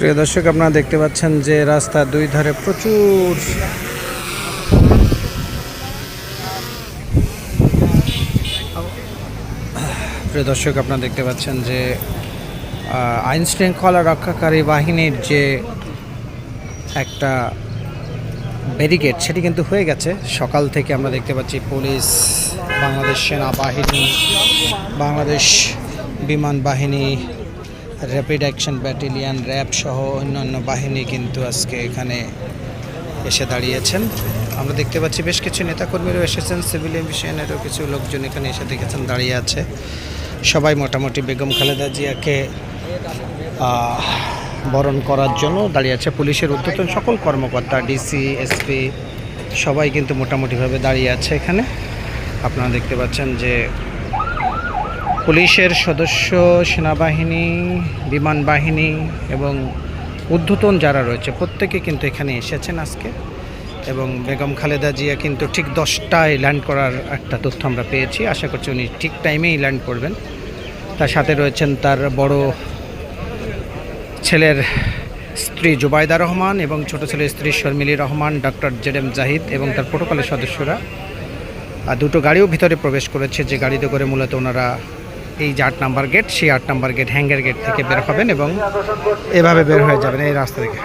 প্রিয় দর্শক, আপনারা দেখতে পাচ্ছেন যে রাস্তার দুই ধারে প্রচুর আইন শৃঙ্খলা রক্ষাকারী বাহিনীর যে একটা ব্যারিকেড সেটি কিন্তু হয়ে গেছে। সকাল থেকে আমরা দেখতে পাচ্ছি পুলিশ, বাংলাদেশ সেনাবাহিনী, বাংলাদেশ বিমান বাহিনী, র্যাপিড অ্যাকশন ব্যাটালিয়ন, র্যাব সহ অন্যান্য বাহিনী কিন্তু আজকে এখানে এসে দাঁড়িয়েছেন। আমরা দেখতে পাচ্ছি বেশ কিছু নেতাকর্মীরাও এসেছেন, সিভিল এভিয়েশনেরও কিছু লোকজন এখানে এসে দেখেছেন দাঁড়িয়ে আছে। সবাই মোটামুটি বেগম খালেদা জিয়াকে বরণ করার জন্য দাঁড়িয়ে আছে। পুলিশের ঊর্ধ্বতন সকল কর্মকর্তা, ডিসি, এসপি সবাই কিন্তু মোটামুটিভাবে দাঁড়িয়ে আছে এখানে। আপনারা দেখতে পাচ্ছেন যে পুলিশের সদস্য, সেনাবাহিনী, বিমান বাহিনী এবং ঊর্ধ্বতন যারা রয়েছে প্রত্যেকে কিন্তু এখানে এসেছেন আজকে। এবং বেগম খালেদা জিয়া কিন্তু ঠিক 10টায় ল্যান্ড করার একটা তথ্য আমরা পেয়েছি। আশা করছি উনি ঠিক টাইমেই ল্যান্ড করবেন। তার সাথে রয়েছেন তার বড় ছেলের স্ত্রী জুবাইদা রহমান এবং ছোট ছেলের স্ত্রী শর্মিলী রহমান, ডক্টর জেড.এম. জাহিদ এবং তার প্রোটোকলের সদস্যরা। দুটো গাড়িও ভিতরে প্রবেশ করেছে, যে গাড়িতে করে মূলত ওনারা এই যে 8 নম্বর গেট, সেই 8 নম্বর গেট হ্যাঙ্গার গেট থেকে বের হবেন এবং এভাবে বের হয়ে যাবেন এই রাস্তা থেকে।